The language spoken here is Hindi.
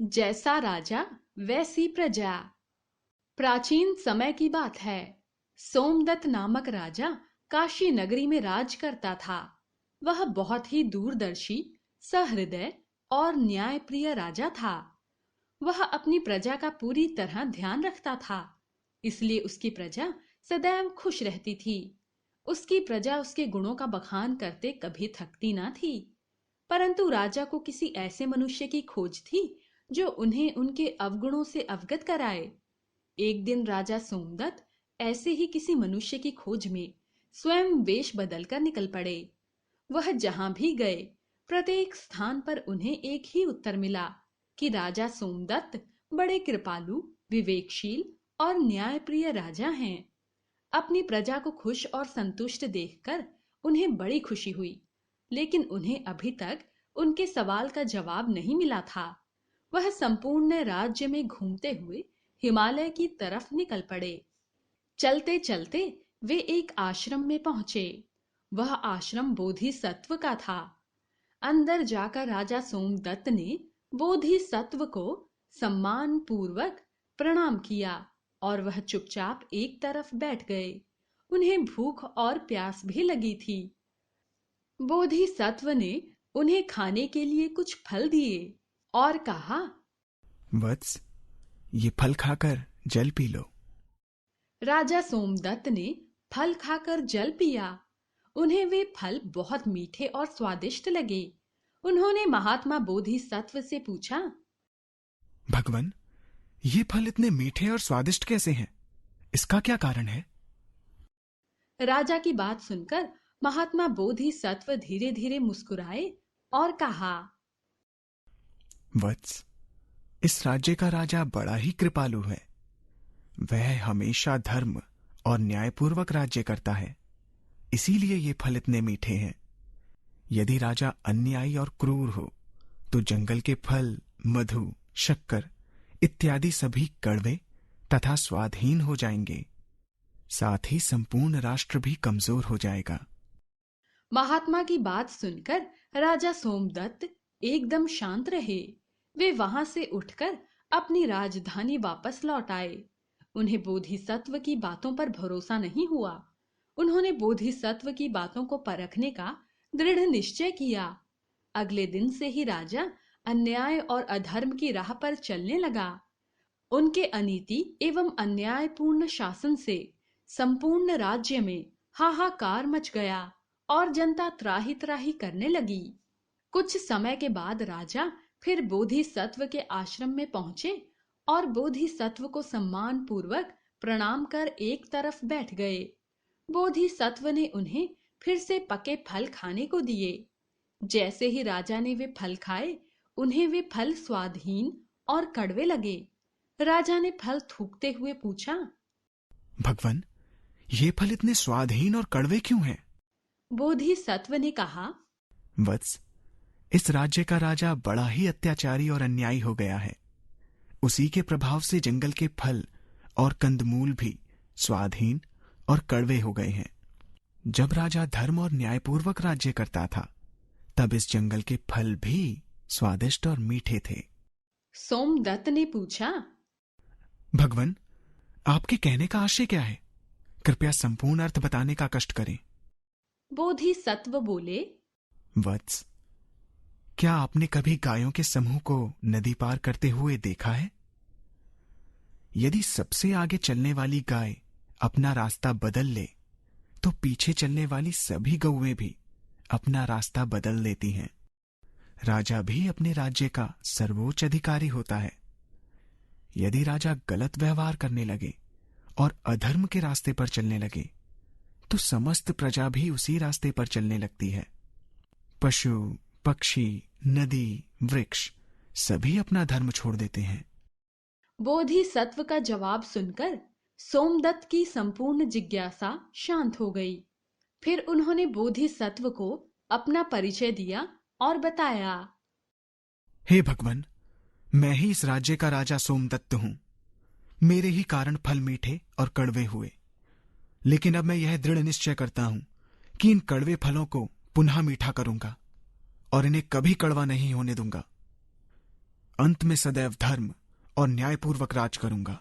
जैसा राजा वैसी प्रजा। प्राचीन समय की बात है। सोमदत्त नामक राजा काशी नगरी में राज करता था। वह बहुत ही दूरदर्शी, सहृदय और न्यायप्रिय राजा था। वह अपनी प्रजा का पूरी तरह ध्यान रखता था, इसलिए उसकी प्रजा सदैव खुश रहती थी। उसकी प्रजा उसके गुणों का बखान करते कभी थकती ना थी। परंतु राजा को किसी ऐसे मनुष्य की खोज थी जो उन्हें उनके अवगुणों से अवगत कराए। एक दिन राजा सोमदत्त ऐसे ही किसी मनुष्य की खोज में स्वयं वेश बदलकर निकल पड़े। वह जहां भी गए, प्रत्येक स्थान पर उन्हें एक ही उत्तर मिला कि राजा सोमदत्त बड़े कृपालु, विवेकशील और न्यायप्रिय राजा हैं। अपनी प्रजा को खुश और संतुष्ट देखकर उन्हें बड़ी खुशी हुई, लेकिन उन्हें अभी तक उनके सवाल का जवाब नहीं मिला था। वह संपूर्ण राज्य में घूमते हुए हिमालय की तरफ निकल पड़े। चलते चलते वे एक आश्रम में पहुंचे। वह आश्रम बोधिसत्व का था। अंदर जाकर राजा सोमदत्त ने बोधिसत्व को सम्मान पूर्वक प्रणाम किया और वह चुपचाप एक तरफ बैठ गए। उन्हें भूख और प्यास भी लगी थी। बोधिसत्व ने उन्हें खाने के लिए कुछ फल दिए और कहा, वत्स, ये फल खाकर जल पी लो। राजा सोमदत्त ने फल खाकर जल पिया। उन्हें वे फल बहुत मीठे और स्वादिष्ट लगे। उन्होंने महात्मा बोधिसत्व से पूछा, भगवान, ये फल इतने मीठे और स्वादिष्ट कैसे हैं? इसका क्या कारण है? राजा की बात सुनकर महात्मा बोधिसत्व धीरे धीरे मुस्कुराए और कहा, वत्स, इस राज्य का राजा बड़ा ही कृपालु है। वह हमेशा धर्म और न्यायपूर्वक राज्य करता है, इसीलिए ये फल इतने मीठे हैं। यदि राजा अन्यायी और क्रूर हो तो जंगल के फल, मधु, शक्कर इत्यादि सभी कड़वे तथा स्वादहीन हो जाएंगे। साथ ही संपूर्ण राष्ट्र भी कमजोर हो जाएगा। महात्मा की बात सुनकर राजा सोमदत्त एकदम शांत रहे। वे वहां से उठकर अपनी राजधानी वापस लौट आए। उन्हें बोधिसत्व की बातों पर भरोसा नहीं हुआ। उन्होंने बोधिसत्व की बातों को परखने का दृढ़ निश्चय किया। अगले दिन से ही राजा अन्याय और अधर्म की राह पर चलने लगा। उनके अनीति एवं अन्यायपूर्ण शासन से संपूर्ण राज्य में हाहाकार मच गया और जनता त्राही त्राही करने लगी। कुछ समय के बाद राजा फिर बोधिसत्व के आश्रम में पहुंचे और बोधिसत्व को सम्मान पूर्वक प्रणाम कर एक तरफ बैठ गए। बोधिसत्व ने उन्हें फिर से पके फल खाने को दिए। जैसे ही राजा ने वे फल खाए, उन्हें वे फल स्वादहीन और कड़वे लगे। राजा ने फल थूकते हुए पूछा, भगवान, ये फल इतने स्वादहीन और कड़वे क्यों हैं? बोधिसत्व ने कहा, वत्स, इस राज्य का राजा बड़ा ही अत्याचारी और अन्यायी हो गया है। उसी के प्रभाव से जंगल के फल और कंदमूल भी स्वादहीन और कड़वे हो गए हैं। जब राजा धर्म और न्यायपूर्वक राज्य करता था, तब इस जंगल के फल भी स्वादिष्ट और मीठे थे। सोमदत्त ने पूछा, भगवान, आपके कहने का आशय क्या है? कृपया संपूर्ण अर्थ बताने का कष्ट करें। बोधिसत्व बोले, वत्स, क्या आपने कभी गायों के समूह को नदी पार करते हुए देखा है? यदि सबसे आगे चलने वाली गाय अपना रास्ता बदल ले, तो पीछे चलने वाली सभी गौएं भी अपना रास्ता बदल लेती हैं। राजा भी अपने राज्य का सर्वोच्च अधिकारी होता है। यदि राजा गलत व्यवहार करने लगे और अधर्म के रास्ते पर चलने लगे, तो समस्त प्रजा भी उसी रास्ते पर चलने लगती है। पशु, पक्षी, नदी, वृक्ष सभी अपना धर्म छोड़ देते हैं। बोधिसत्व का जवाब सुनकर सोमदत्त की संपूर्ण जिज्ञासा शांत हो गई। फिर उन्होंने बोधिसत्व को अपना परिचय दिया और बताया, हे भगवान, मैं ही इस राज्य का राजा सोमदत्त हूं। मेरे ही कारण फल मीठे और कड़वे हुए। लेकिन अब मैं यह दृढ़ निश्चय करता हूं कि इन कड़वे फलों को पुनः मीठा करूंगा और इन्हें कभी कड़वा नहीं होने दूंगा। अंत में सदैव धर्म और न्यायपूर्वक राज करूंगा।